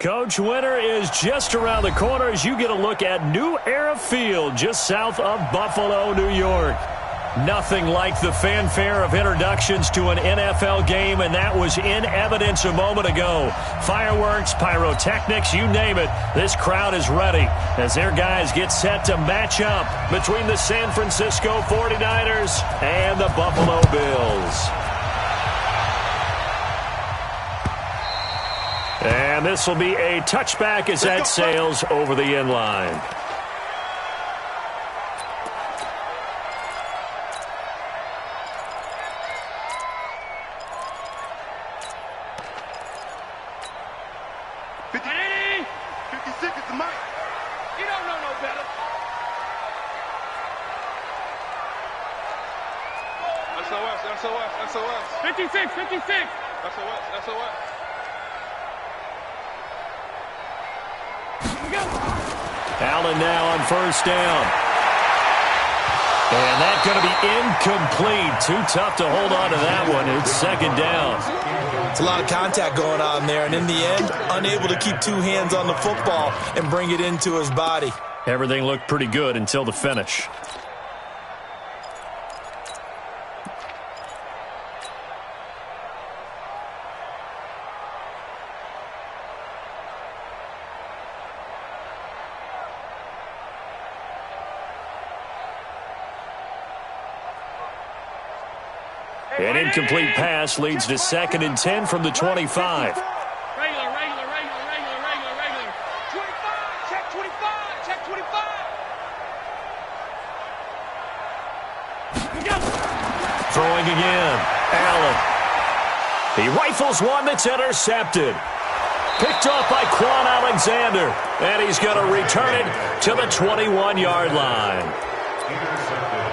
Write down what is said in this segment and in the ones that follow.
Coach, winter is just around the corner as you get a look at New Era Field just south of Buffalo, New York. Nothing like the fanfare of introductions to an NFL game, and that was in evidence a moment ago. Fireworks, pyrotechnics, you name it. This crowd is ready as their guys get set to match up between the San Francisco 49ers and the Buffalo Bills. And this will be a touchback as that sails over the end line. SOS. 56. SOS. Allen now on first down. And that's going to be incomplete. Too tough to hold on to that one. It's second down. It's a lot of contact going on there, and in the end, unable to keep two hands on the football and bring it into his body. Everything looked pretty good until the finish. An incomplete pass leads to 2nd and 10 from the 25. Regular. 25, check 25. Throwing again. Allen. He rifles one that's intercepted. Picked off by Quan Alexander. And he's going to return it to the 21-yard line.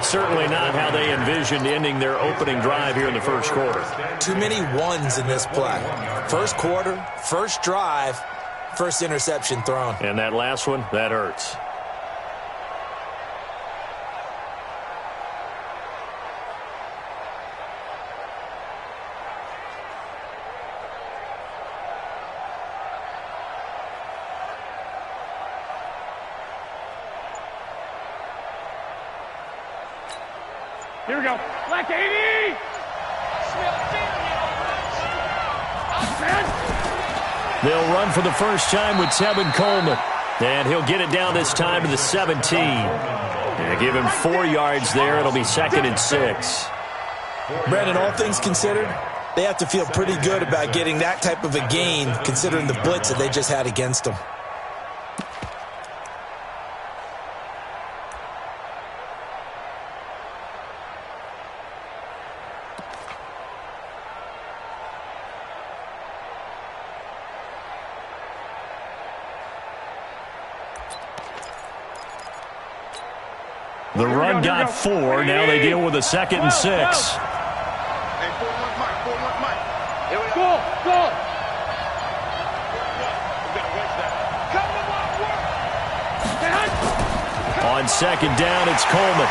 Certainly not how they envisioned ending their opening drive here in the first quarter. Too many ones in this play. First quarter, first drive, first interception thrown. And that last one, that hurts. Here we go. Black 80! They'll run for the first time with Tevin Coleman. And he'll get it down this time to the 17. And give him 4 yards there. It'll be 2nd and 6. Brandon, all things considered, they have to feel pretty good about getting that type of a gain considering the blitz that they just had against them. The run got 4. Now they deal with a 2nd and 6. Hey, 4-1 Mike. Here we go. Go. On 2nd down, it's Coleman.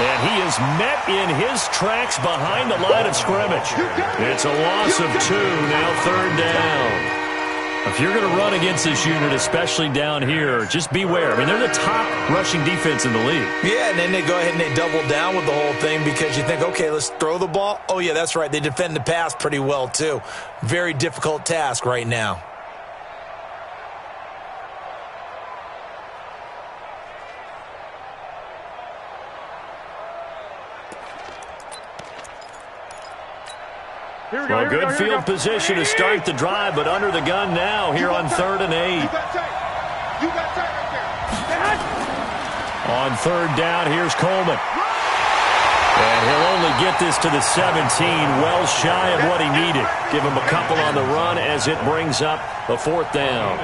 And he is met in his tracks behind the line of scrimmage. It's a loss of 2. Now 3rd down. If you're going to run against this unit, especially down here, just beware. I mean, they're the top rushing defense in the league. Yeah, and then they go ahead and they double down with the whole thing because you think, okay, let's throw the ball. Oh, yeah, that's right. They defend the pass pretty well, too. Very difficult task right now. Well, good field position to start the drive, but under the gun now here on 3rd and 8. You got tight right there. On 3rd down, here's Coleman. And he'll only get this to the 17, well shy of what he needed. Give him a couple on the run as it brings up the 4th down.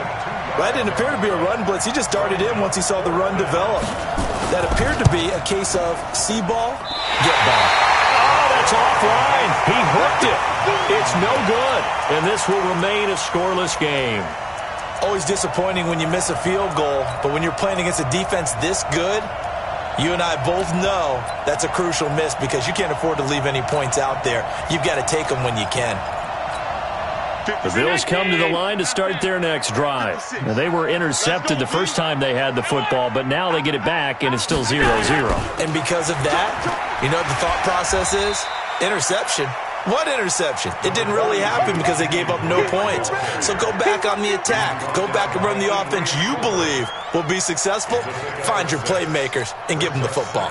Well, that didn't appear to be a run blitz. He just darted in once he saw the run develop. That appeared to be a case of see ball, get ball. That's offline. He hooked it. It's no good. And this will remain a scoreless game. Always disappointing when you miss a field goal, but when you're playing against a defense this good, you and I both know that's a crucial miss because you can't afford to leave any points out there. You've got to take them when you can. The Bills come to the line to start their next drive. Now, they were intercepted the first time they had the football, but now they get it back, and it's still 0-0. And because of that, you know what the thought process is? Interception. What interception? It didn't really happen because they gave up no points. So go back on the attack. Go back and run the offense you believe will be successful. Find your playmakers and give them the football.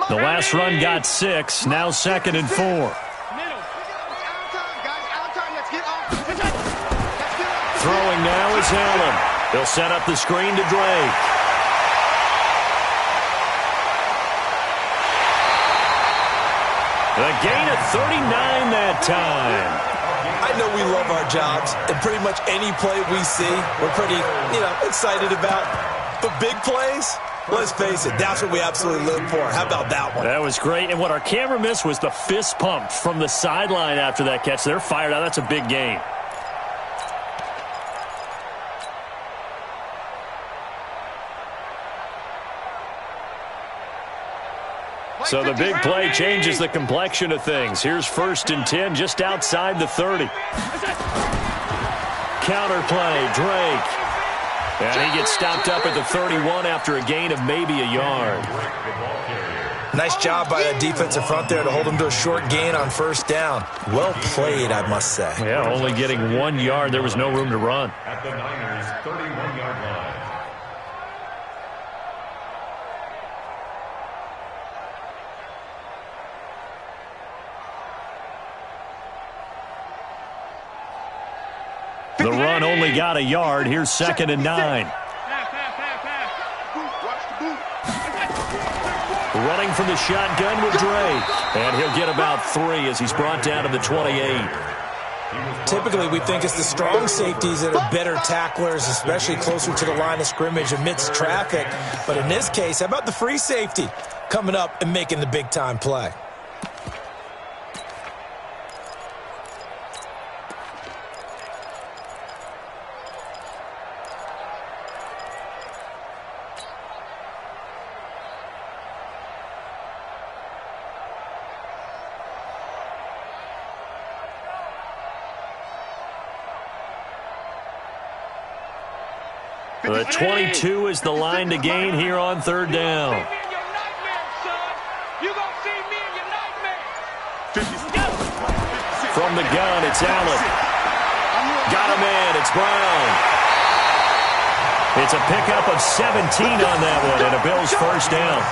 The last run got 6, now 2nd and 4. Throwing now is Allen. He'll set up the screen to Drake. The gain of 39 that time. I know we love our jobs, and pretty much any play we see, we're pretty, excited about. But big plays, let's face it, that's what we absolutely live for. How about that one? That was great, and what our camera missed was the fist pump from the sideline after that catch. They're fired out. That's a big gain. So the big play changes the complexion of things. Here's 1st and 10 just outside the 30. Counter play, Drake. And he gets stopped up at the 31 after a gain of maybe a yard. Nice job by the defensive front there to hold him to a short gain on 1st down. Well played, I must say. Yeah, only getting 1 yard. There was no room to run. At the Niners' 31-yard line. The run only got a yard. Here's 2nd and 9. Running from the shotgun with Drake. And he'll get about 3 as he's brought down to the 28. Typically, we think it's the strong safeties that are better tacklers, especially closer to the line of scrimmage amidst traffic. But in this case, how about the free safety coming up and making the big-time play? The 22 is the line to gain here on 3rd down. From the gun, it's Allen. Got a man, it's Brown. It's a pickup of 17 on that one, and a Bills 1st down.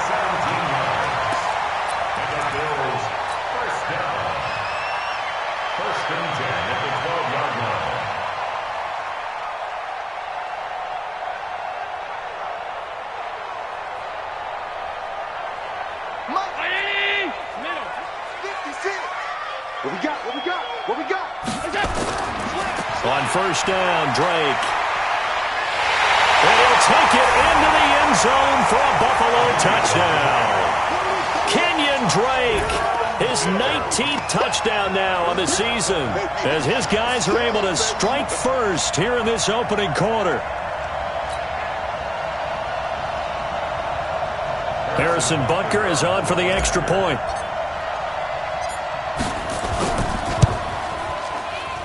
On 1st down, Drake. And he'll take it into the end zone for a Buffalo touchdown. Kenyon Drake, his 19th touchdown now on the season, as his guys are able to strike first here in this opening quarter. Harrison Butker is on for the extra point.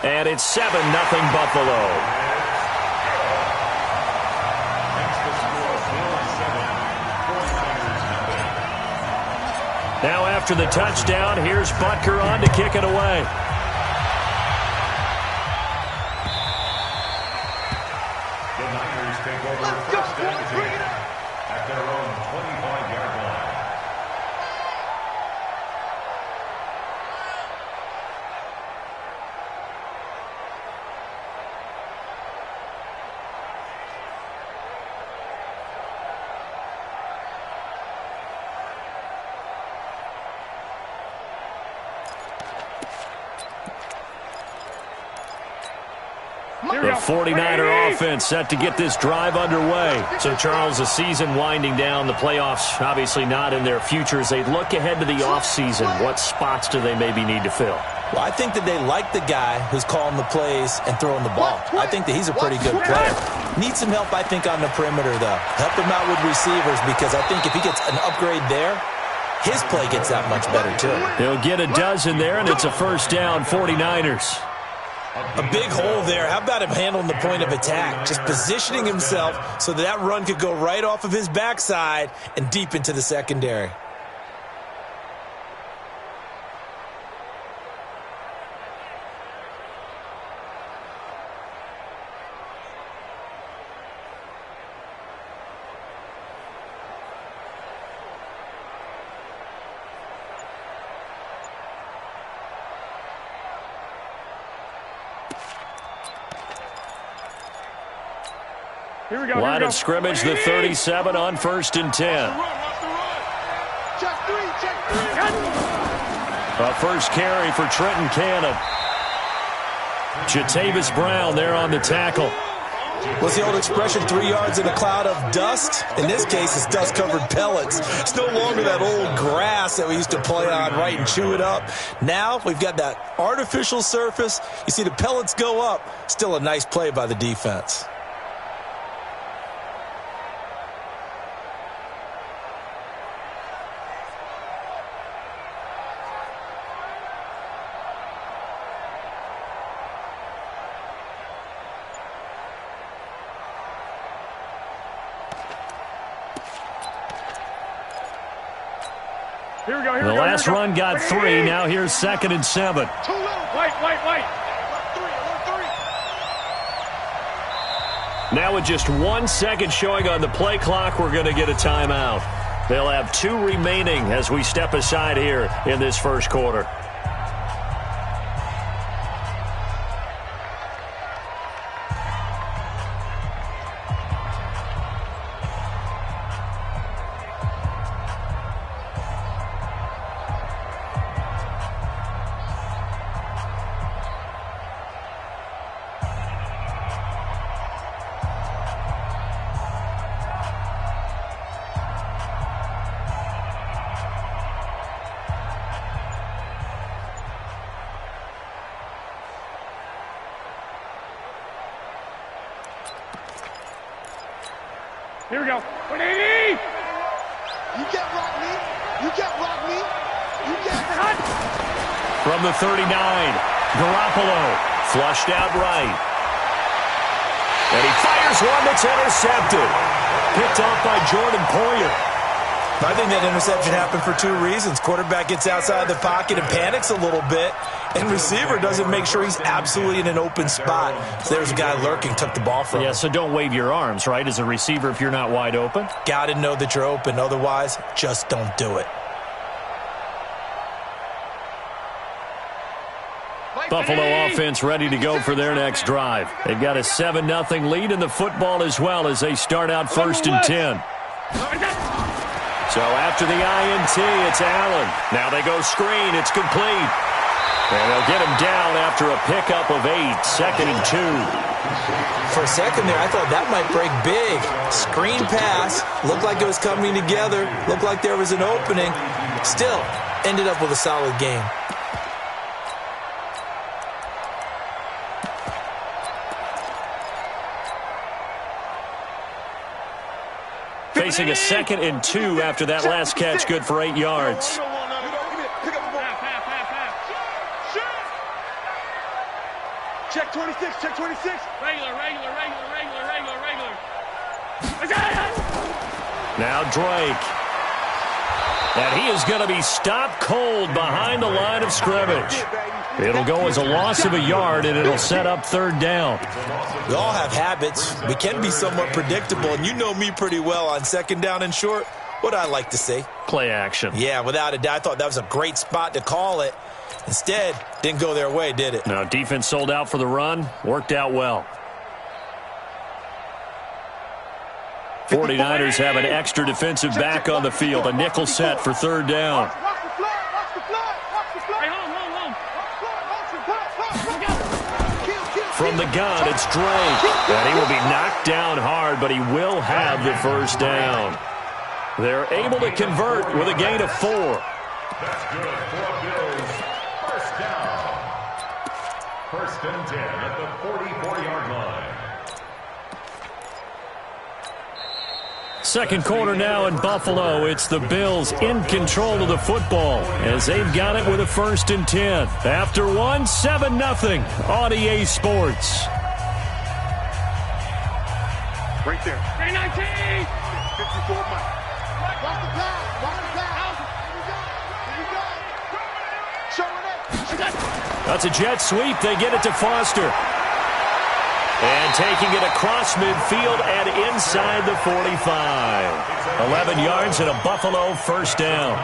And it's 7-0 Buffalo. Now after the touchdown, here's Butker on to kick it away. The Niners take over 1st and 10 at their own 25-yard line. The 49er offense set to get this drive underway. So, Charles, the season winding down, the playoffs obviously not in their future. As they look ahead to the offseason, what spots do they maybe need to fill? Well, I think that they like the guy who's calling the plays and throwing the ball. I think that he's a pretty good player. Needs some help, I think, on the perimeter, though. Help him out with receivers, because I think if he gets an upgrade there, his play gets that much better too. He'll get a dozen there, and it's a first down, 49ers. A big hole there. How about him handling the point of attack? Just positioning himself so that run could go right off of his backside and deep into the secondary. Here we go. Line of scrimmage, the 37 on 1st and 10. A first carry for Trenton Cannon. Jatavis Brown there on the tackle. What's the old expression, 3 yards in a cloud of dust? In this case, it's dust-covered pellets. It's no longer that old grass that we used to play on, right, and chew it up. Now we've got that artificial surface. You see the pellets go up. Still a nice play by the defense. The last run got 3. Now here's 2nd and 7. White. Now with just 1 second showing on the play clock, we're going to get a timeout. They'll have 2 remaining as we step aside here in this first quarter. Here we go. 180! You get rock me. You get rock me. You get hot. From the 39, Garoppolo flushed out right. And he fires one that's intercepted. Picked off by Jordan Poyer. I think that interception happened for 2 reasons. Quarterback gets outside the pocket and panics a little bit, and receiver doesn't make sure he's absolutely in an open spot. So there's a guy lurking, took the ball from him. Yeah, so don't wave your arms, right, as a receiver if you're not wide open. Got to know that you're open. Otherwise, just don't do it. Buffalo offense ready to go for their next drive. They've got a 7-0 lead in the football as well as they start out 1st and 10. So after the INT, it's Allen. Now they go screen. It's complete. And they'll get him down after a pickup of 8, 2nd and 2. For a second there, I thought that might break big. Screen pass. Looked like it was coming together. Looked like there was an opening. Still, ended up with a solid game. Facing a 2nd and 2 after that last catch, good for 8 yards. Check 26, check 26. Regular. Now Drake. And he is going to be stopped cold behind the line of scrimmage. It'll go as a loss of a yard, and it'll set up 3rd down. We all have habits. We can be somewhat predictable, and you know me pretty well on 2nd down and short. What I like to see. Play action. Yeah, without a doubt. I thought that was a great spot to call it. Instead, didn't go their way, did it? No, defense sold out for the run. Worked out well. 49ers have an extra defensive back on the field. A nickel set for 3rd down. From the gun, it's Drake. And he will be knocked down hard, but he will have the 1st down. They're able to convert with a gain of 4. That's good for Bills. 1st down. 1st and 10 at the 44-yard line. Second quarter now in Buffalo. It's the Bills in control of the football as they've got it with a 1st and 10. After 7-0 on EA Sports. Right there. 319. 54 Mike. Watch the pass. Watch the pass. Here we go. Here we go. Showing it. That's a jet sweep. They get it to Foster. And taking it across midfield and inside the 45. 11 yards and a Buffalo 1st down.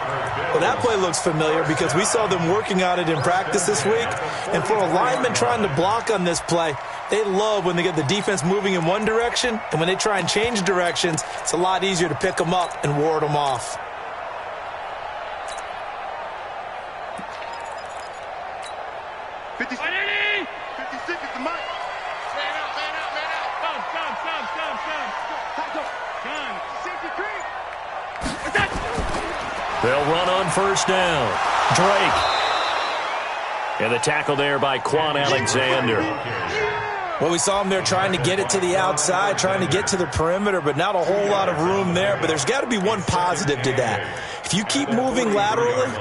Well, that play looks familiar because we saw them working on it in practice this week. And for a lineman trying to block on this play, they love when they get the defense moving in one direction. And when they try and change directions, it's a lot easier to pick them up and ward them off. They'll run on 1st down. Drake. And the tackle there by Quan Alexander. Well, we saw him there trying to get it to the outside, trying to get to the perimeter, but not a whole lot of room there. But there's got to be one positive to that. If you keep moving laterally,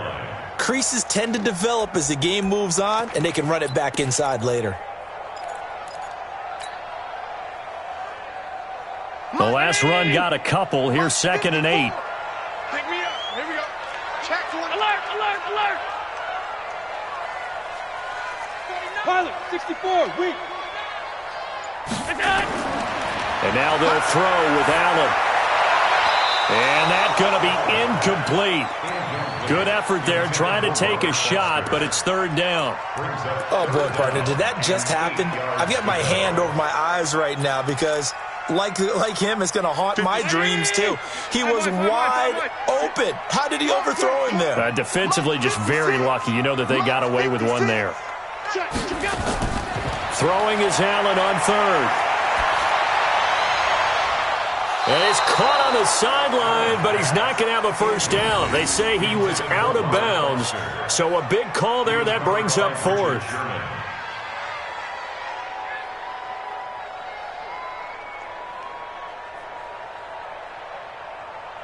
creases tend to develop as the game moves on, and they can run it back inside later. The last run got a couple. Here's 2nd and 8. Pick me up. Here we go. Check. Alert, alert, alert. Pilot, 64, weak. And now they'll throw with Allen. And that's going to be incomplete. Good effort there trying to take a shot, but it's 3rd down. Oh, boy, partner, did that just happen? I've got my hand over my eyes right now because, like him, it's going to haunt my dreams, too. He was wide open. How did he overthrow him there? Defensively, just very lucky. You know that they got away with one there. Throwing is Allen on 3rd. And he's caught on the sideline, but he's not going to have a 1st down. They say he was out of bounds. So a big call there. That brings up 4th.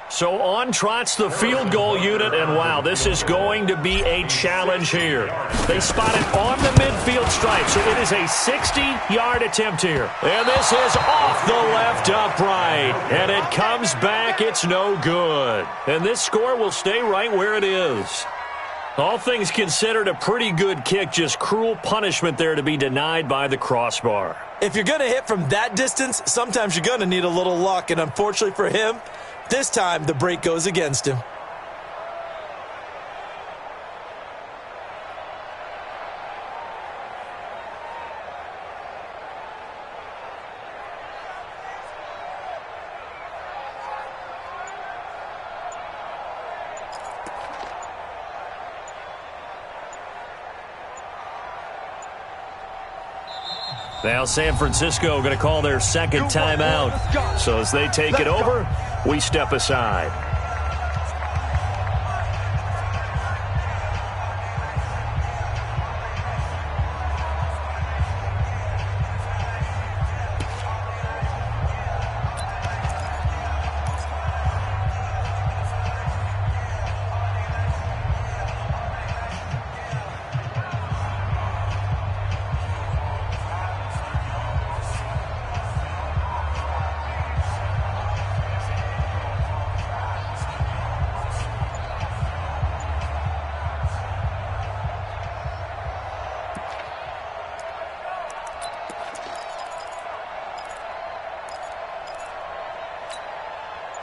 So on trots the field goal unit, and wow, this is going to be a challenge here. They spot it on the midfield stripe, so it is a 60-yard attempt here. And this is off the left upright, and it comes back. It's no good. And this score will stay right where it is. All things considered, a pretty good kick, just cruel punishment there to be denied by the crossbar. If you're going to hit from that distance, sometimes you're going to need a little luck, and unfortunately for him, this time, the break goes against him. Now San Francisco going to call their 2nd timeout. So as they take it over, we step aside.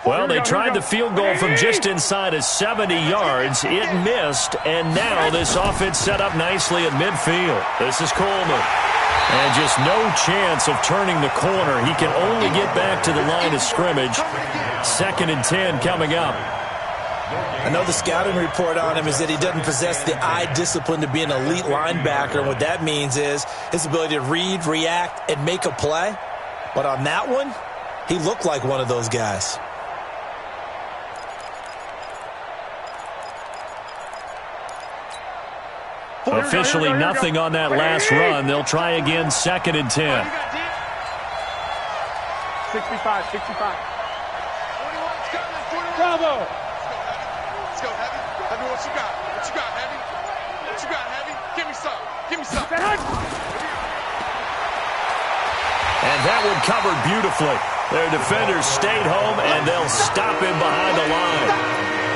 Well, they tried the field goal from just inside of 70 yards. It missed, and now this offense set up nicely at midfield. This is Coleman. And just no chance of turning the corner. He can only get back to the line of scrimmage. 2nd and 10 coming up. I know the scouting report on him is that he doesn't possess the eye discipline to be an elite linebacker. And what that means is his ability to read, react, and make a play. But on that one, he looked like one of those guys. Officially nothing on that last run. They'll try again, 2nd and 10. 65. Bravo. Let's go, Heavy. Heavy, what you got? What you got, Heavy? What you got, Heavy? Give me some. Give me some. And that one covered beautifully. Their defenders stayed home, and they'll stop him behind the line.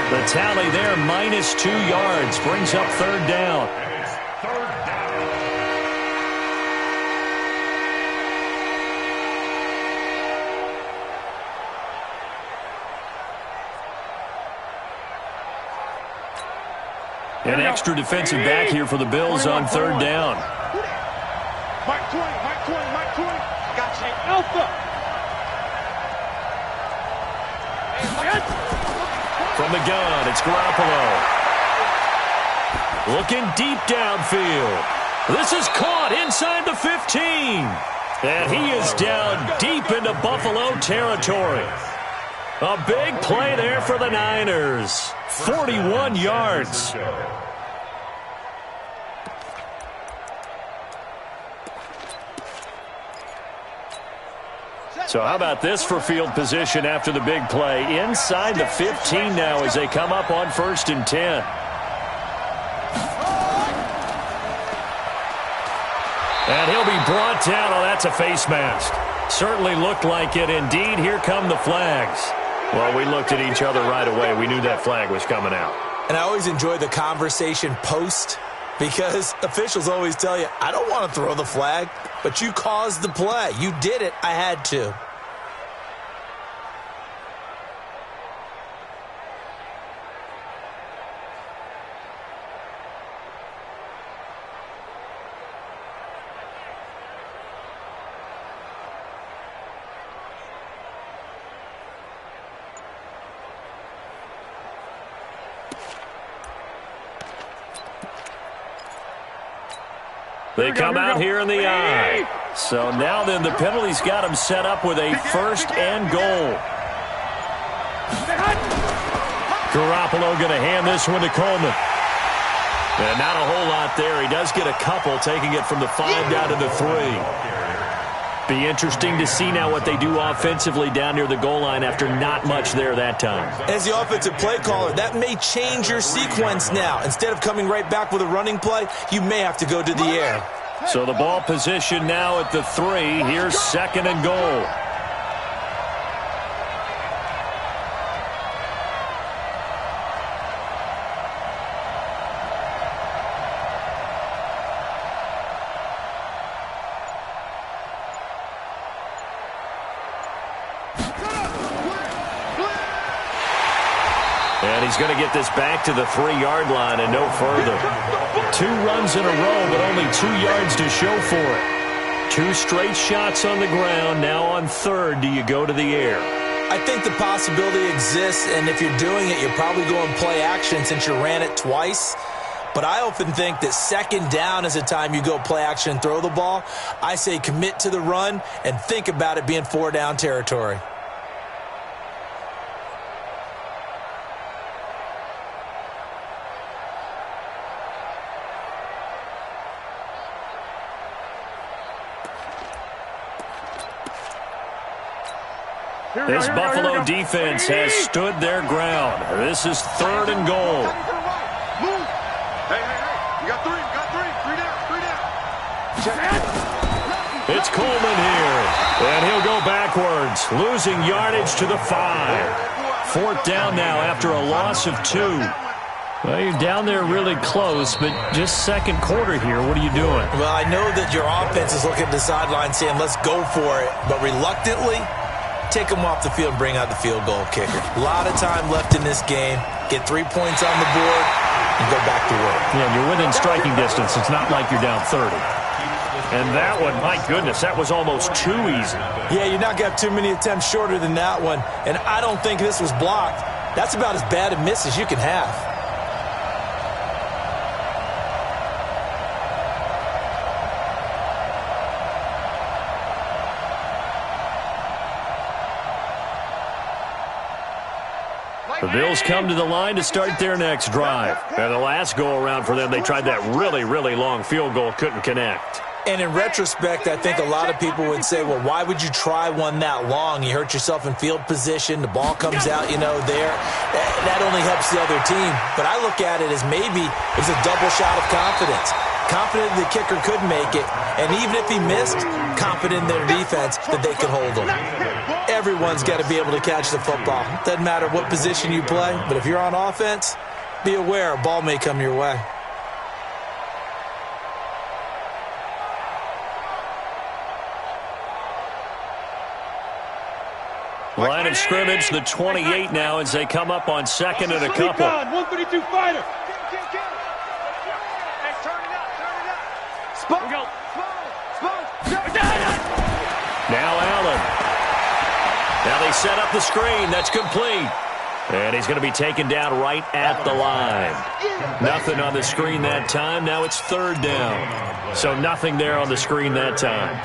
The tally there, -2 yards, brings up third down. And it's third down. An extra defensive back here for the Bills on third down. Mike 20, Mike 20, Mike 20. Gotcha. Alpha. From the gun, it's Garoppolo. Looking deep downfield. This is caught inside the 15. And he is down deep into Buffalo territory. A big play there for the Niners. 41 yards. So how about this for field position after the big play? Inside the 15 now as they come up on 1st and 10. And he'll be brought down. Oh, that's a face mask. Certainly looked like it. Indeed, here come the flags. Well, we looked at each other right away. We knew that flag was coming out. And I always enjoy the conversation post because officials always tell you, I don't want to throw the flag, but you caused the play. You did it. I had to. They come out here in the I. So now then the penalty's got him set up with a 1st and goal. Garoppolo going to hand this one to Coleman. And not a whole lot there. He does get a couple, taking it from the 5 down to the 3. Be interesting to see now what they do offensively down near the goal line after not much there that time. As the offensive play caller, that may change your sequence now. Instead of coming right back with a running play, you may have to go to the air. So the ball position now at the 3. Here's 2nd and goal. And he's going to get this back to the 3-yard line and no further. 2 runs in a row, but only 2 yards to show for it. 2 straight shots on the ground. Now on 3rd, do you go to the air? I think the possibility exists, and if you're doing it, you're probably going play action since you ran it twice. But I often think that 2nd down is the time you go play action and throw the ball. I say commit to the run and think about it being 4-down territory. This Buffalo defense has stood their ground. This is 3rd and goal. Move. Hey. You got 3. You got 3. 3 down. It's Coleman here. And he'll go backwards, losing yardage to the 5. 4th down now after a loss of 2. Well, you're down there really close, but just 2nd quarter here. What are you doing? Well, I know that your offense is looking at the sideline saying, let's go for it. But reluctantly, take them off the field and bring out the field goal kicker. A lot of time left in this game. Get 3 points on the board and go back to work. Yeah, and you're within striking distance. It's not like you're down 30. And that one, my goodness, that was almost too easy. Yeah, you're not going to have too many attempts shorter than that one. And I don't think this was blocked. That's about as bad a miss as you can have. The Bills come to the line to start their next drive. And the last go-around for them, they tried that really, really long field goal, couldn't connect. And in retrospect, I think a lot of people would say, well, why would you try one that long? You hurt yourself in field position. The ball comes out, there. That only helps the other team. But I look at it as maybe it's a double shot of confidence. Confident the kicker could make it. And even if he missed, confident in their defense that they could hold him. Everyone's got to be able to catch the football. Doesn't matter what position you play. But if you're on offense, be aware a ball may come your way. Line of scrimmage, the 28 now as they come up on second and a couple. 132 fighter. Now Allen. Now they set up the screen. That's complete. And he's going to be taken down right at the line. Nothing on the screen that time. Now it's third down. So nothing there on the screen that time.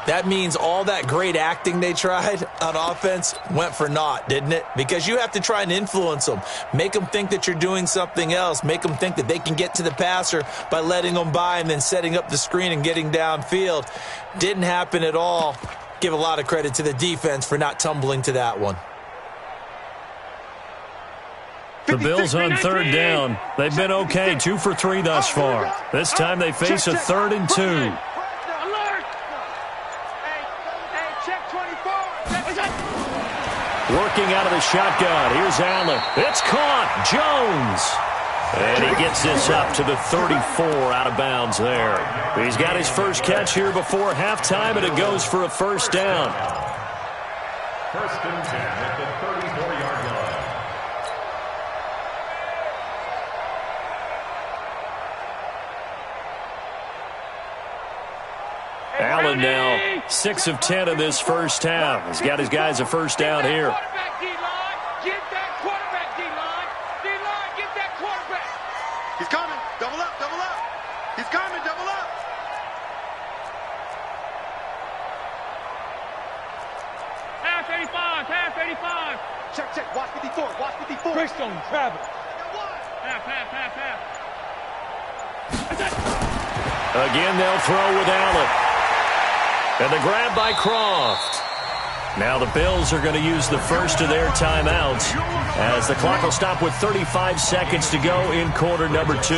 That means all that great acting they tried on offense went for naught, didn't it? Because you have to try and influence them. Make them think that you're doing something else. Make them think that they can get to the passer by letting them by and then setting up the screen and getting downfield. Didn't happen at all. Give a lot of credit to the defense for not tumbling to that one. The Bills on third down. They've been okay, 2 for 3 thus far. This time they face a 3rd and 2. Working out of the shotgun. Here's Allen. It's caught. Jones. And he gets this up to the 34 out of bounds there. He's got his first catch here before halftime, and it goes for a first down. First and 10 at the 34-yard line. Allen now 6 of 10 in this first half. He's got his guys a first down here. Get that quarterback, D-line. D-line, get that quarterback. He's coming. Double up, double up. He's coming, double up. Half 85, half 85. Check. Watch 54, watch 54. Greystone, travel. Half. Again, they'll throw with Allen. And the grab by Croft. Now the Bills are going to use the first of their timeouts as the clock will stop with 35 seconds to go in quarter number 2.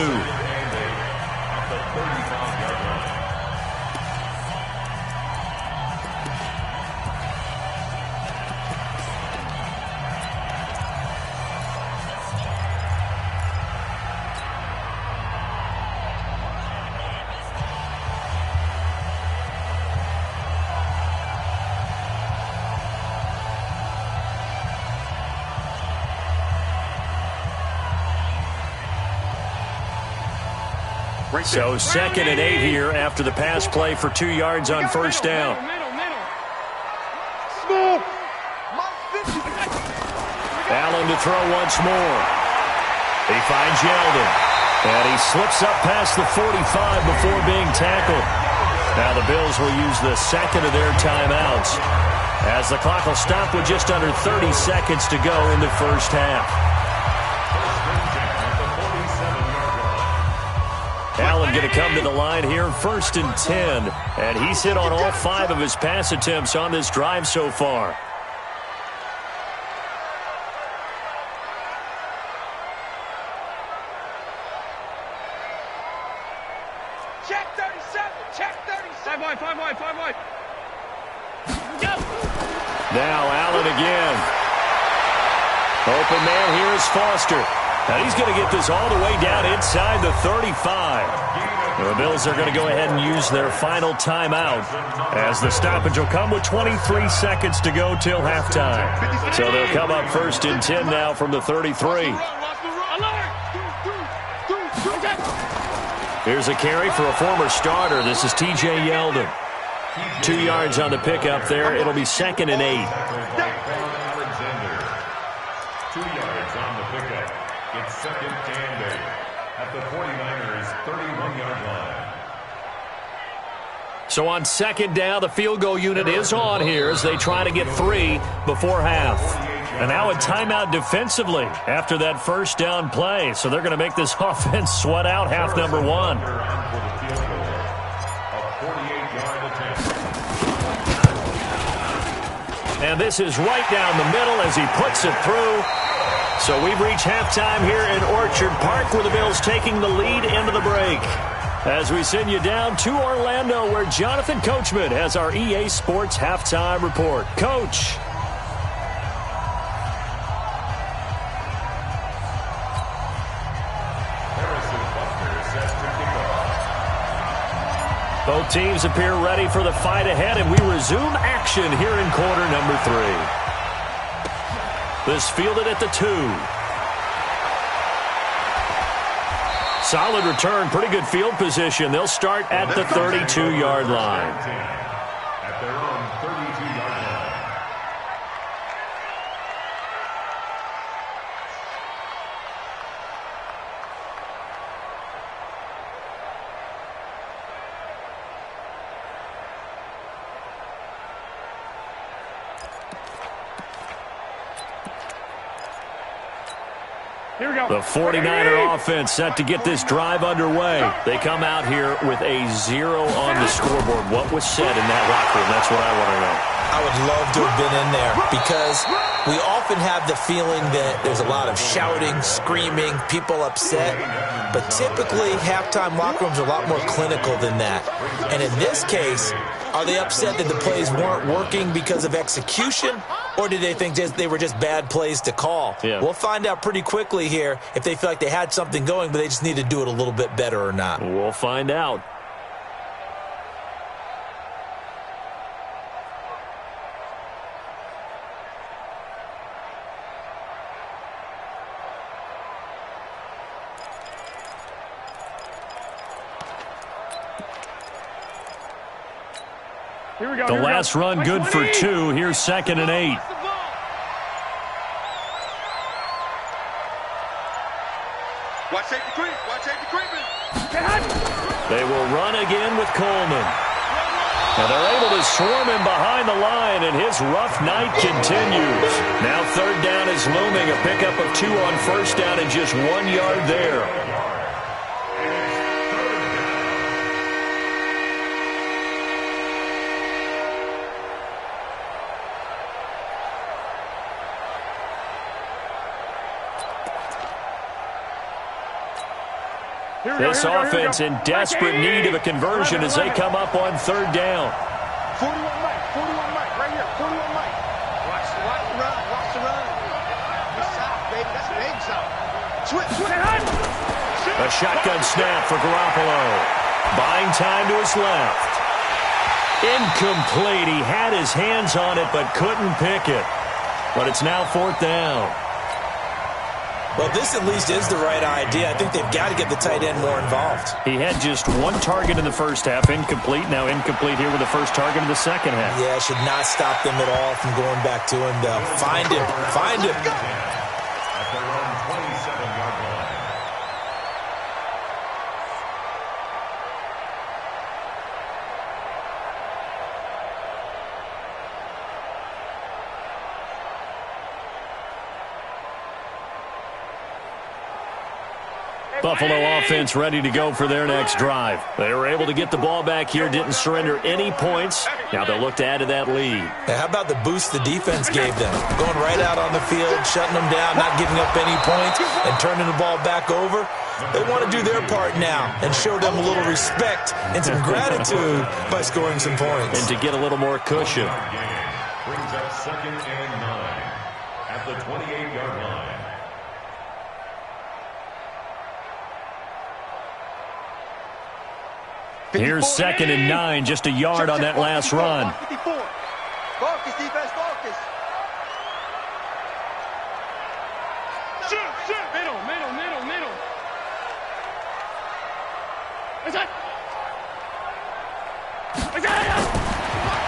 So 2nd and 8 here after the pass play for 2 yards on first down. Allen to throw once more. He finds Yeldon. And he slips up past the 45 before being tackled. Now the Bills will use the second of their timeouts as the clock will stop with just under 30 seconds to go in the first half. Allen going to come to the line here, 1st and 10. And he's hit on all 5 of his pass attempts on this drive so far. Check 37, check 37. 5 wide. Go. Now Allen again. Open man here is Foster. And he's going to get this all the way down inside the 35. The Bills are going to go ahead and use their final timeout as the stoppage will come with 23 seconds to go till halftime. So they'll come up 1st and 10 now from the 33. Here's a carry for a former starter. This is T.J. Yeldon. 2 yards on the pickup there. It'll be 2nd and 8. 2 yards on the pickup. It's 2nd and 8 at the 49ers' 31-yard line. So on 2nd down, the field goal unit is on here as they try to get 3 before half. And now a timeout defensively after that first down play. So they're going to make this offense sweat out half number 1. And this is right down the middle as he puts it through. So we've reached halftime here in Orchard Park, where the Bills taking the lead into the break. As we send you down to Orlando, where Jonathan Coachman has our EA Sports halftime report. Coach. Both teams appear ready for the fight ahead, and we resume action here in quarter number 3. This fielded at the 2. Solid return, pretty good field position. They'll start at the 32-yard line. At their own 32-yard line. Here we go. The 49er offense set to get this drive underway. They come out here with a 0 on the scoreboard. What was said in that locker room? That's what I want to know. I would love to have been in there, because we often have the feeling that there's a lot of shouting, screaming, people upset. But typically, halftime locker rooms are a lot more clinical than that. And in this case, are they upset that the plays weren't working because of execution? Or did they think they were just bad plays to call? Yeah. We'll find out pretty quickly here if they feel like they had something going, but they just need to do it a little bit better or not. We'll find out. Here we go. The here we last go. run good for 2. Here's 2nd and 8. Watch safety creep. Watch safety creeping. They will run again with Coleman. And they're able to swarm him behind the line, and his rough night continues. Now 3rd down is looming. A pickup of 2 on 1st down and just 1 yard there. This offense in desperate need of a conversion as they come up on 3rd down. 41 Mike, right here, 41 Mike. Watch the run, watch the run. This side, baby, that's an egg side. Switch. A shotgun snap for Garoppolo. Buying time to his left. Incomplete. He had his hands on it but couldn't pick it. But it's now 4th down. Well, this at least is the right idea. I think they've got to get the tight end more involved. He had just 1 target in the first half, incomplete. Now incomplete here with the first target in the second half. Yeah, should not stop them at all from going back to him, though. Find him. Find him. At their own 27-yard line. Buffalo offense ready to go for their next drive. They were able to get the ball back here, didn't surrender any points. Now they'll look to add to that lead. Yeah, how about the boost the defense gave them? Going right out on the field, shutting them down, not giving up any points, and turning the ball back over. They want to do their part now and show them a little respect and some gratitude by scoring some points. And to get a little more cushion. Brings up 2nd and 9 at the 28-yard line. Here's 2nd and 9, just a yard on that last run. Focus, defense, focus. Shoot. Middle.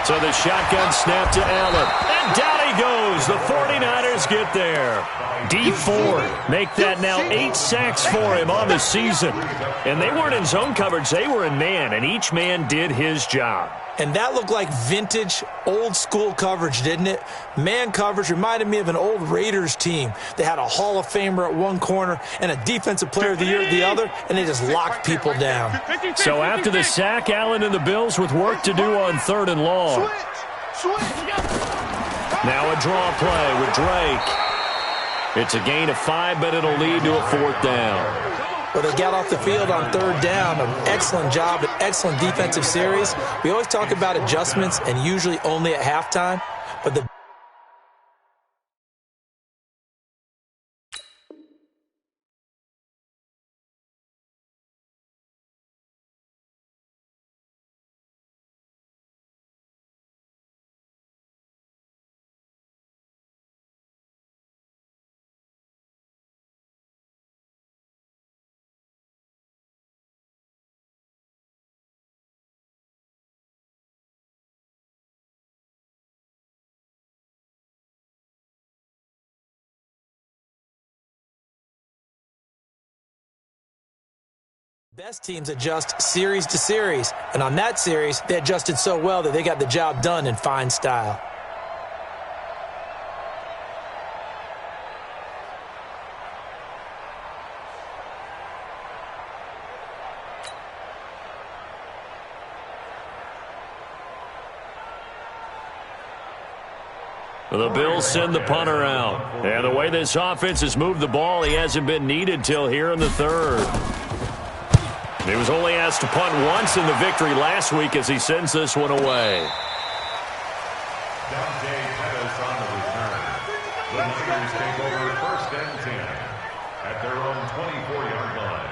So the shotgun snap to Allen. And down he goes. The 49ers get there. Dee Ford make that now 8 sacks for him on the season. And they weren't in zone coverage. They were in man, and each man did his job. And that looked like vintage, old-school coverage, didn't it? Man coverage reminded me of an old Raiders team. They had a Hall of Famer at one corner and a Defensive Player of the Year at the other, and they just locked people down. So after the sack, Allen and the Bills with work to do on 3rd and long. Switch. Now a draw play with Drake. It's a gain of 5, but it'll lead to a 4th down. Well, they got off the field on 3rd down. An excellent job, an excellent defensive series. We always talk about adjustments and usually only at halftime, but best teams adjust series to series, and on that series, they adjusted so well that they got the job done in fine style. The Bills send the punter out. And the way this offense has moved the ball, he hasn't been needed till here in the 3rd. He was only asked to punt once in the victory last week as he sends this one away. Dante Pettis on the return. The Niners take over 1st and 10 at their own 24-yard line.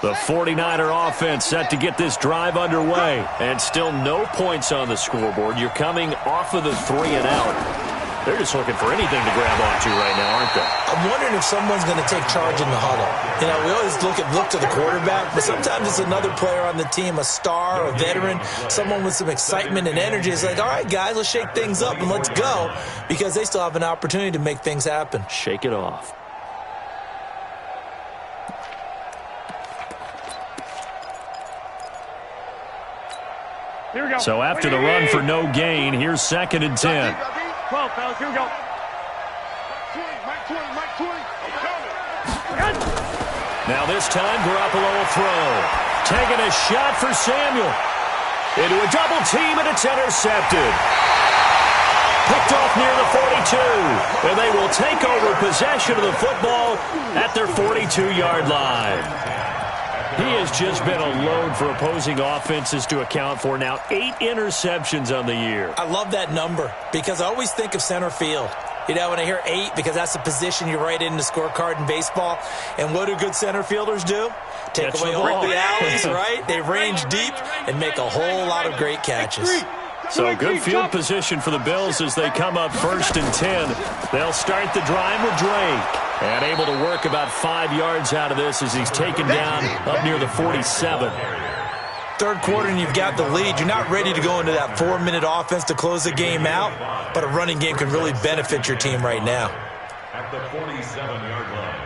The 49er offense set to get this drive underway. And still no points on the scoreboard. You're coming off of the 3-and-out. They're just looking for anything to grab onto right now, aren't they? I'm wondering if someone's going to take charge in the huddle. You know, we always look to the quarterback, but sometimes it's another player on the team, a star, a veteran, someone with some excitement and energy. It's like, all right, guys, let's shake things up and let's go, because they still have an opportunity to make things happen. Shake it off. Here we go. So after the run for no gain, here's 2nd and 10. 12, fellas. Here we go. Now this time, Garoppolo will throw. Taking a shot for Samuel. Into a double team, and it's intercepted. Picked off near the 42. And they will take over possession of the football at their 42-yard line. He has just been a load for opposing offenses to account for. Now 8 interceptions on the year. I love that number because I always think of center field. You know, when I hear 8, because that's the position you write in the scorecard in baseball. And what do good center fielders do? Take away all the alleys, right? They range deep and make a whole lot of great catches. So good field position for the Bills as they come up 1st and 10. They'll start the drive with Drake. And able to work about 5 yards out of this as he's taken down up near the 47. 3rd quarter and you've got the lead. You're not ready to go into that 4-minute offense to close the game out, but a running game can really benefit your team right now. At the 47-yard line.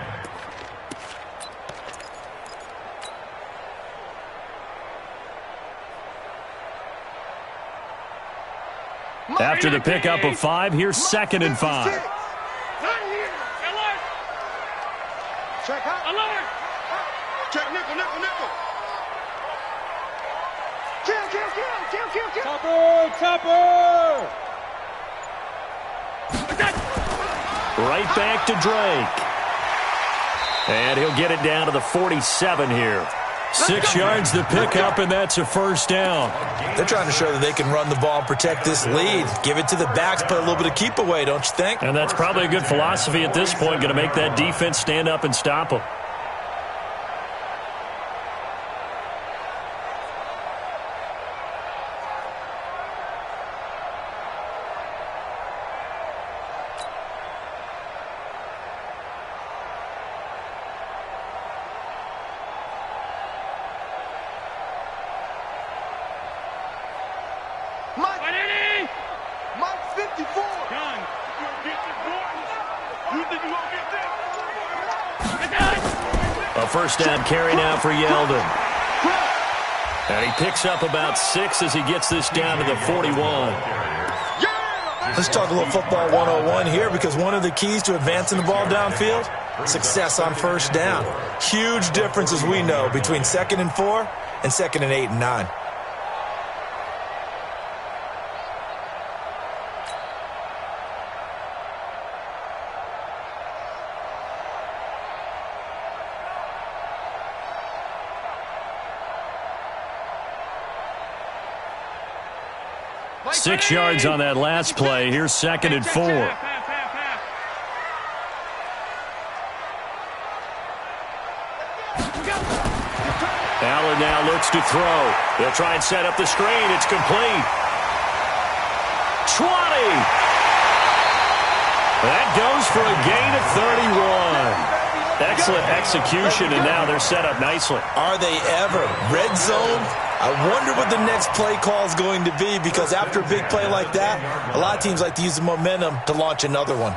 After the pickup of 5, here's 2nd and 5. Check out. Alert! Check nickel. Kill. Topper! Right back to Drake. And he'll get it down to the 47 here. 6 yards the pickup, and that's a 1st down. They're trying to show that they can run the ball and protect this lead. Give it to the backs, put a little bit of keep away, don't you think? And that's probably a good philosophy at this point, going to make that defense stand up and stop them. Mike 54. John, you get the board. You think you want A first down carry now for Yeldon. And he picks up about 6 as he gets this down to the 41. Let's talk a little football 101 here, because one of the keys to advancing the ball downfield, success on first down. Huge difference, as we know, between 2nd and 4 and 2nd and 8 and 9. Six yards on that last play. Here's 2nd and 4. Allen now looks to throw. He'll try and set up the screen. It's complete. 20. That goes for a gain of 31. Excellent execution, and now they're set up nicely. Are they ever? Red zone? I wonder what the next play call is going to be, because after a big play like that, a lot of teams like to use the momentum to launch another one.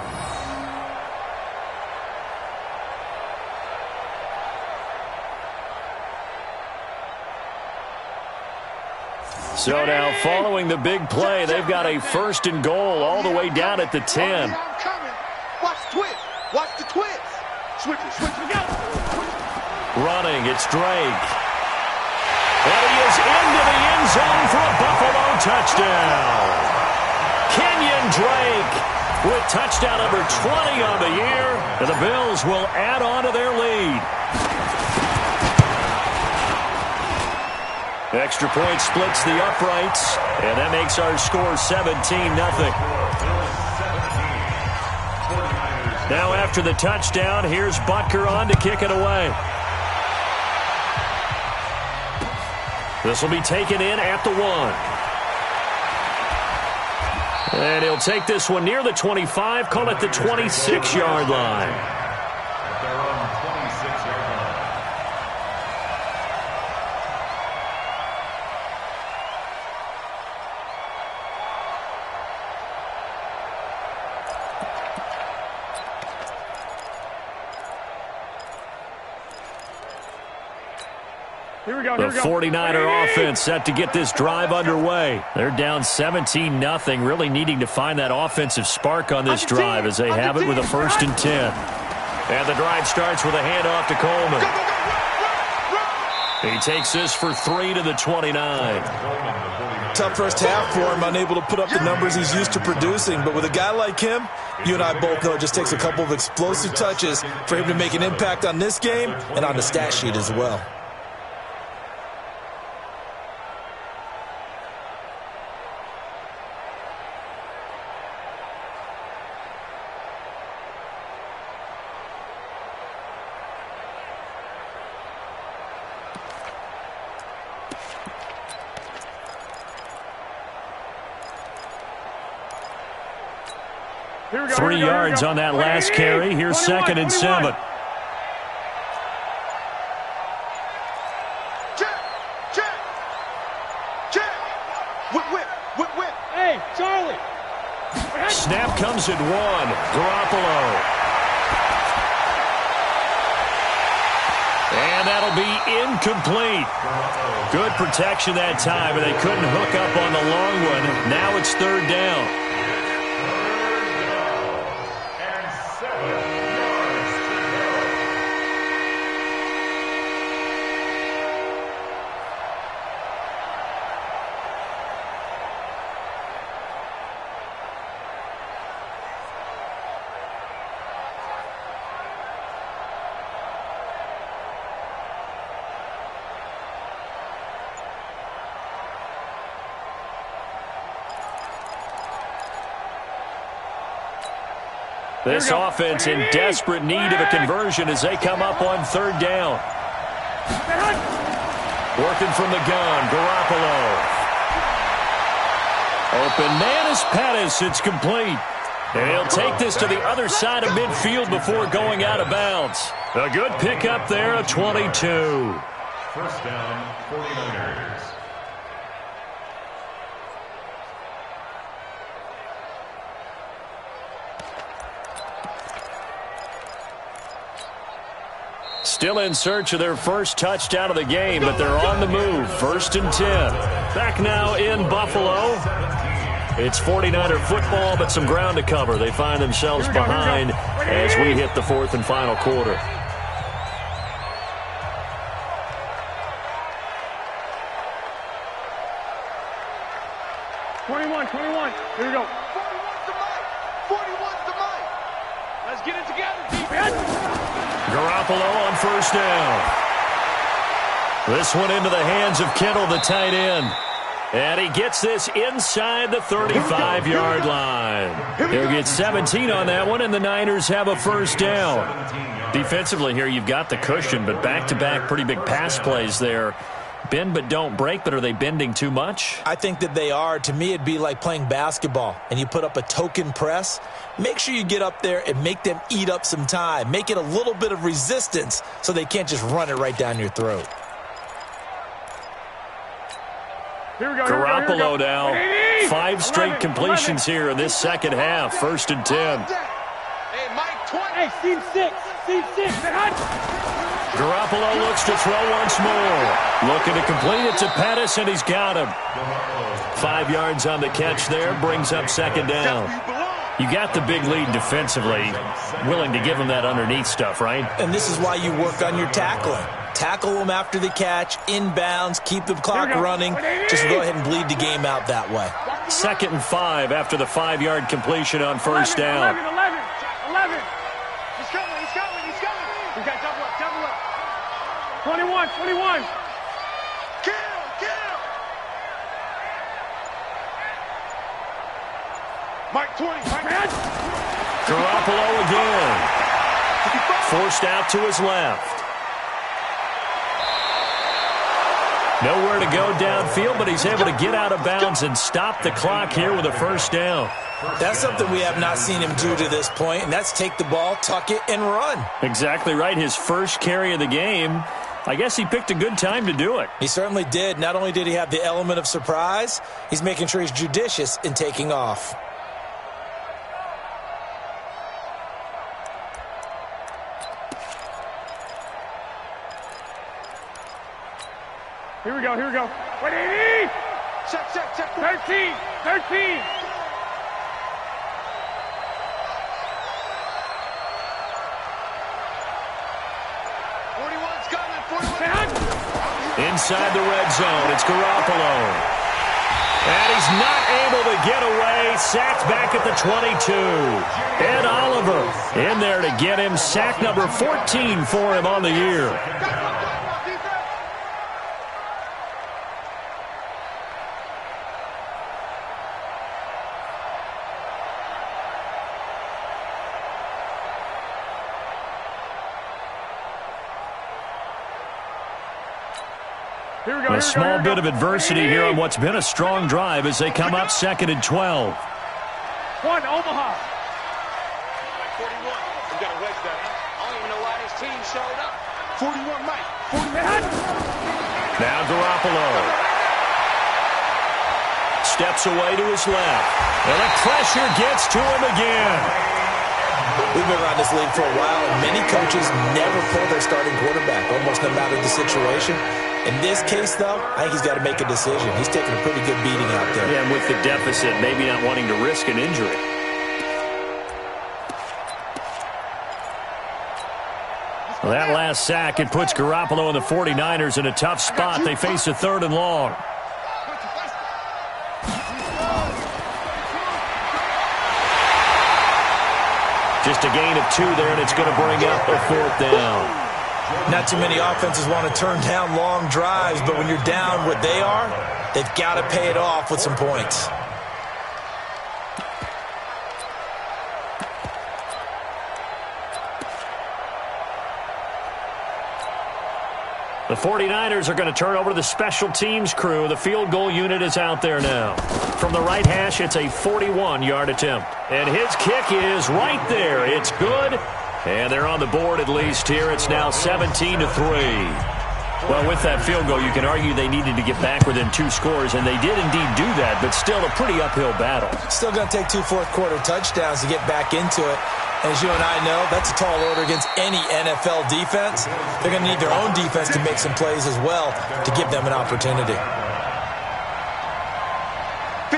So now, following the big play, they've got a 1st and goal all the way down at the 10. Watch the twist. Watch the twist. Switch it, go. Running, it's Drake. And he is into the end zone for a Buffalo touchdown. Kenyon Drake with touchdown number 20 on the year. And the Bills will add on to their lead. Extra point splits the uprights, and that makes our score 17-0. Now after the touchdown, here's Butker on to kick it away. This will be taken in at the 1. And he'll take this one near the 25, call it the 26-yard line. At their own 26-yard line. Here we go. The 49er offense set to get this drive underway. They're down 17-0, really needing to find that offensive spark on this drive as they have it with a 1st and 10. And the drive starts with a handoff to Coleman. He takes this for 3 to the 29. Tough first half for him, unable to put up the numbers he's used to producing. But with a guy like him, you and I both know it just takes a couple of explosive touches for him to make an impact on this game and on the stat sheet as well. Here we go. 3 yards on that last carry. Here's 2nd and 7. Whip. Hey, Charlie. Snap comes at 1. Garoppolo. And that'll be incomplete. Good protection that time, but they couldn't hook up on the long one. Now it's 3rd down. And 7 yards to go. This offense in desperate need of a conversion as they come up on 3rd down. Working from the gun, Garoppolo. Open man is Pettis. It's complete. And he'll take this to the other side of midfield before going out of bounds. A good pickup there of 22. First down, 49ers. Still in search of their first touchdown of the game, but they're on the move. 1st and 10. Back now in Buffalo. It's 49er football, but some ground to cover. They find themselves behind as we hit the 4th and final quarter. Here we go. 41's the mic. 41's the mic. Let's get it together, defense. Garoppolo on 1st down. This one into the hands of Kittle, the tight end. And he gets this inside the 35-yard line. He'll get 17 on that one, and the Niners have a 1st down. Defensively here, you've got the cushion, but back-to-back pretty big pass plays there. Bend but don't break, but are they bending too much? I think that they are. To me, it'd be like playing basketball, and you put up a token press. Make sure you get up there and make them eat up some time. Make it a little bit of resistance so they can't just run it right down your throat. Here we go. Garoppolo now. 5 straight completions here in this second half. 1st and 10. Hey, Mike, 20. Hey, Steve 6. Garoppolo looks to throw once more. Looking to complete it to Pettis, and he's got him. 5 yards on the catch there. Brings up 2nd down. You got the big lead defensively. Willing to give him that underneath stuff, right? And this is why you work on your tackling. Tackle them after the catch, inbounds, keep the clock running. Just go ahead and bleed the game out that way. 2nd and 5 after the 5-yard completion on 1st down. 11. He's coming. We got double up. 21. Kill. Mike 20. Garoppolo again. Forced out to his left. Nowhere to go downfield, but he's able to get out of bounds and stop the clock here with a 1st down. That's something we have not seen him do to this point, and that's take the ball, tuck it, and run. Exactly right. His first carry of the game. I guess he picked a good time to do it. He certainly did. Not only did he have the element of surprise, he's making sure he's judicious in taking off. Here we go. 180. Check. 13. 41's coming. 41. Inside the red zone, it's Garoppolo. And he's not able to get away. Sacked back at the 22. Ed Oliver in there to get him. Sack number 14 for him on the year. A small bit of adversity here on what's been a strong drive as they come up 2nd and 12. 1, Omaha. 41. We got a wedge there. I don't even know why this team showed up. 41, Mike. 41. Now Garoppolo. Steps away to his left. And the pressure gets to him again. We've been around this league for a while, and many coaches never pull their starting quarterback, almost no matter the situation. In this case, though, I think he's got to make a decision. He's taking a pretty good beating out there. Yeah, and with the deficit, maybe not wanting to risk an injury. Well, that last sack, it puts Garoppolo and the 49ers in a tough spot. They face a 3rd and long. Just a gain of 2 there, and it's going to bring up a 4th down. Not too many offenses want to turn down long drives, but when you're down what they are, they've got to pay it off with some points. The 49ers are going to turn over to the special teams crew. The field goal unit is out there now. From the right hash, it's a 41-yard attempt. And his kick is right there. It's good. And they're on the board at least here. It's now 17-3. Well, with that field goal, you can argue they needed to get back within 2 scores, and they did indeed do that, but still a pretty uphill battle. Still going to take 2 fourth-quarter touchdowns to get back into it. As you and I know, that's a tall order against any NFL defense. They're going to need their own defense to make some plays as well to give them an opportunity.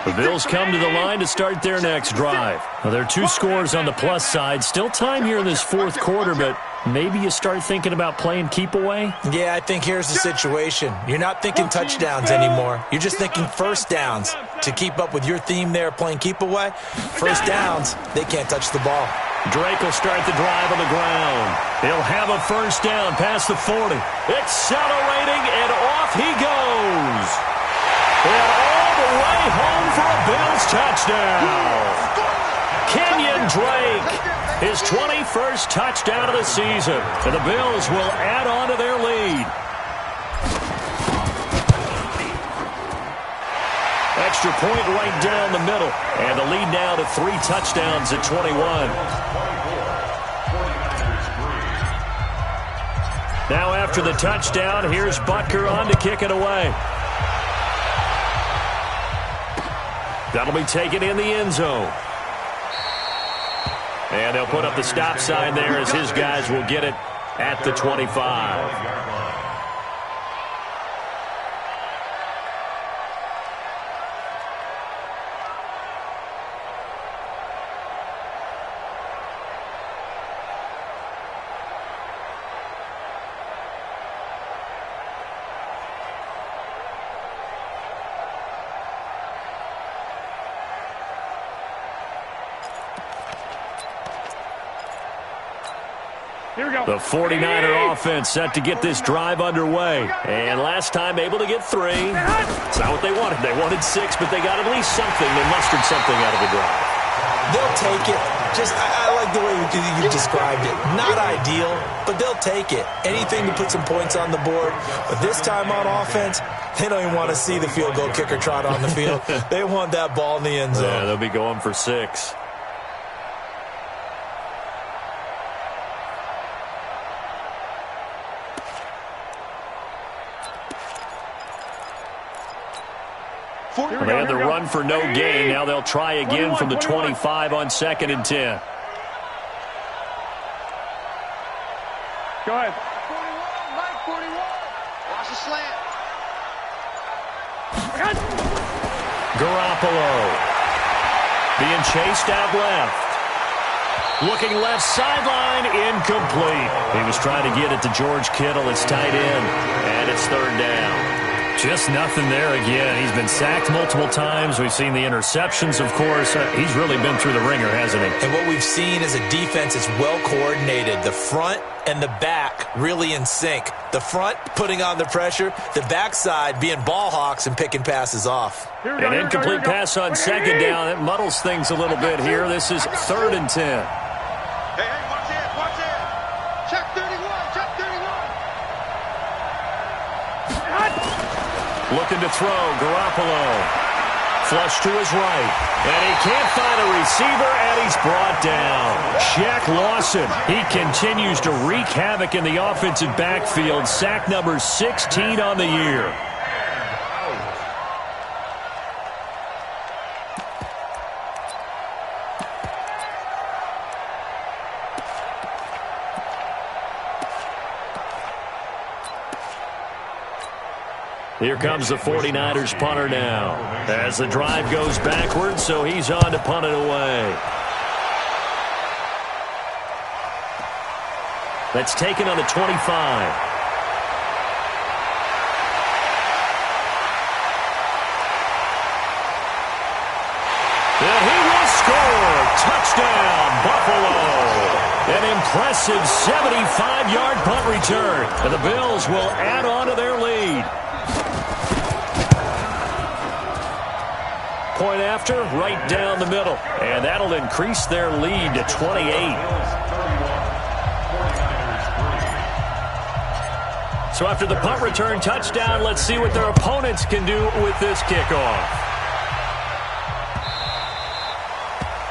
The Bills come to the line to start their next drive. Now, there are 2 scores on the plus side. Still time here in this 4th quarter, but maybe you start thinking about playing keep away? Yeah, I think here's the situation. You're not thinking touchdowns anymore. You're just thinking first downs. To keep up with your theme there, playing keep away, first downs, they can't touch the ball. Drake will start the drive on the ground. He'll have a first down past the 40. Accelerating, and off he goes. And all the way home for a Bills touchdown. Kenyon Drake, his 21st touchdown of the season. And the Bills will add on to their lead. Extra point right down the middle. And the lead now to 3 touchdowns at 21. Now after the touchdown, here's Butker on to kick it away. That'll be taken in the end zone. And they'll put up the stop sign there as his guys will get it at the 25. The 49er offense set to get this drive underway. And last time able to get 3. It's not what they wanted. They wanted 6, but they got at least something. They mustered something out of the drive. They'll take it. I like the way you described it. Not ideal, but they'll take it. Anything to put some points on the board. But this time on offense, they don't even want to see the field goal kicker trot on the field. They want that ball in the end zone. Yeah, they'll be going for 6. They had the run for no gain. Now they'll try again from the 25 on 2nd and 10. Go ahead. 41, Mike, 41. Watch the slant. Garoppolo being chased out left. Looking left sideline, incomplete. He was trying to get it to George Kittle, his tight end, and it's 3rd down. Just nothing there again. He's been sacked multiple times. We've seen the interceptions, of course. He's really been through the ringer, hasn't he? And what we've seen is a defense that's well coordinated. The front and the back really in sync. The front putting on the pressure. The backside being ball hawks and picking passes off. An incomplete pass on 2nd down. It muddles things a little bit here. This is 3rd and 10. Hey, watch it. Check 31, check 31. Looking to throw, Garoppolo. Flush to his right. And he can't find a receiver, and he's brought down. Shaq Lawson, he continues to wreak havoc in the offensive backfield. Sack number 16 on the year. Here comes the 49ers punter now. As the drive goes backwards, so he's on to punt it away. That's taken on the 25. And he will score. Touchdown, Buffalo. An impressive 75-yard punt return. And the Bills will add on to their lead. Point after, right down the middle. And that'll increase their lead to 28. So after the punt return touchdown, let's see what their opponents can do with this kickoff.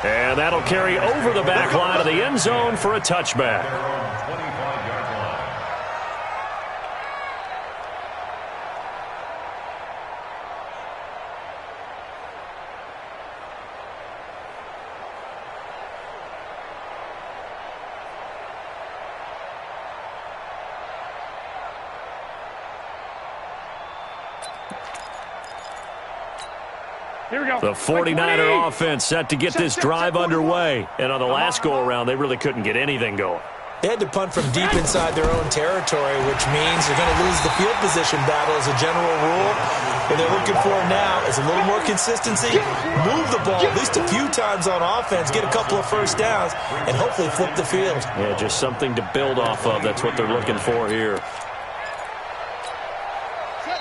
And that'll carry over the back line of the end zone for a touchback. Here we go. The 49er offense set to get this drive underway. And on the last go-around, they really couldn't get anything going. They had to punt from deep inside their own territory, which means they're going to lose the field position battle as a general rule. What they're looking for now is a little more consistency, move the ball at least a few times on offense, get a couple of first downs, and hopefully flip the field. Yeah, just something to build off of. That's what they're looking for here.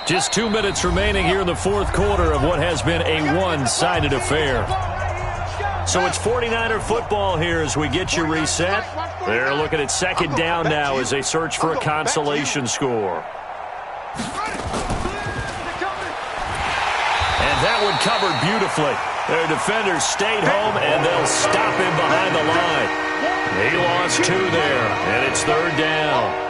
Just 2 minutes remaining here in the fourth quarter of what has been a one-sided affair. So it's 49er football here as we get you reset. They're looking at second down now as they search for a consolation score. And that one covered beautifully. Their defenders stayed home, and they'll stop him behind the line. He lost 2 there, and it's third down.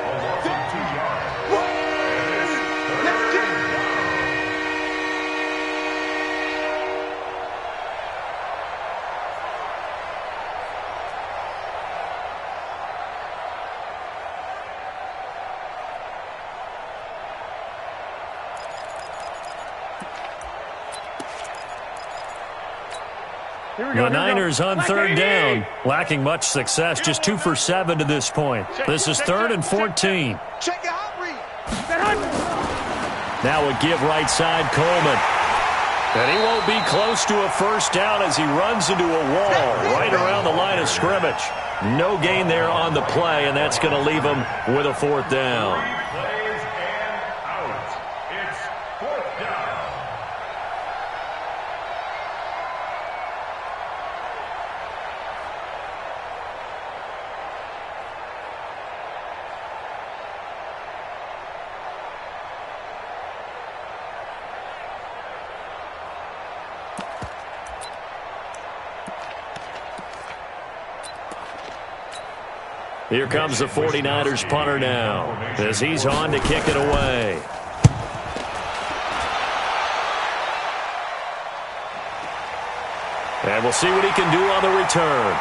The Niners on third down, lacking much success, just 2 for 7 to this point. This is 3rd and 14. Check it out, Reed. Now a give right side, Coleman. And he won't be close to a first down as he runs into a wall right around the line of scrimmage. No gain there on the play, and that's going to leave him with a 4th down. Here comes the 49ers punter now as he's on to kick it away. And we'll see what he can do on the return.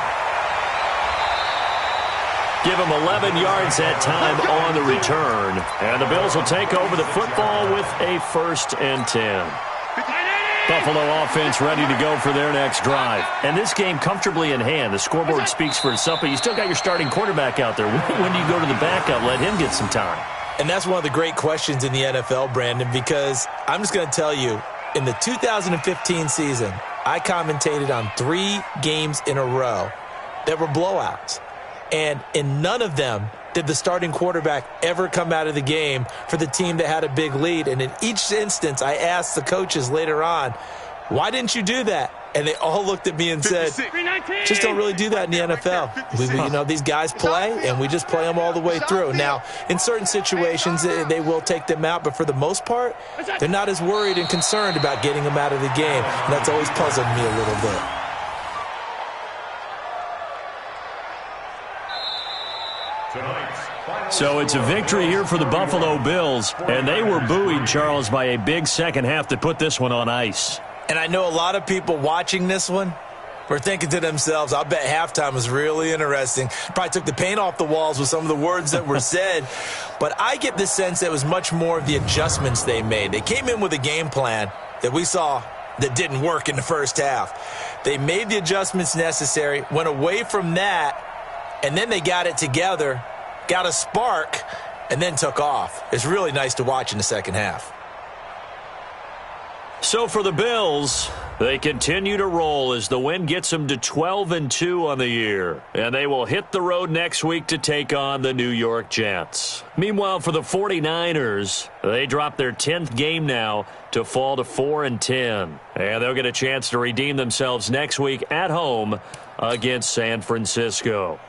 Give him 11 yards that time on the return. And the Bills will take over the football with a 1st and 10. Buffalo offense ready to go for their next drive. And this game comfortably in hand. The scoreboard speaks for itself, but you still got your starting quarterback out there. When do you go to the backup? Let him get some time. And that's one of the great questions in the NFL, Brandon, because I'm just going to tell you, in the 2015 season, I commentated on 3 games in a row that were blowouts. And in none of them did the starting quarterback ever come out of the game for the team that had a big lead. And in each instance, I asked the coaches later on, why didn't you do that? And they all looked at me and said, just don't really do that in the NFL. These guys play, and we just play them all the way through. Now, in certain situations, they will take them out, but for the most part, they're not as worried and concerned about getting them out of the game. And that's always puzzled me a little bit. So it's a victory here for the Buffalo Bills, and they were buoyed, Charles, by a big second half that put this one on ice. And I know a lot of people watching this one were thinking to themselves, I bet halftime was really interesting. Probably took the paint off the walls with some of the words that were said. But I get the sense that it was much more of the adjustments they made. They came in with a game plan that we saw that didn't work in the first half. They made the adjustments necessary, went away from that, and then they got it together, got a spark, and then took off. It's really nice to watch in the second half. So for the Bills, they continue to roll as the win gets them to 12-2 on the year. And they will hit the road next week to take on the New York Jets. Meanwhile, for the 49ers, they drop their 10th game now to fall to 4-10. And they'll get a chance to redeem themselves next week at home against San Francisco.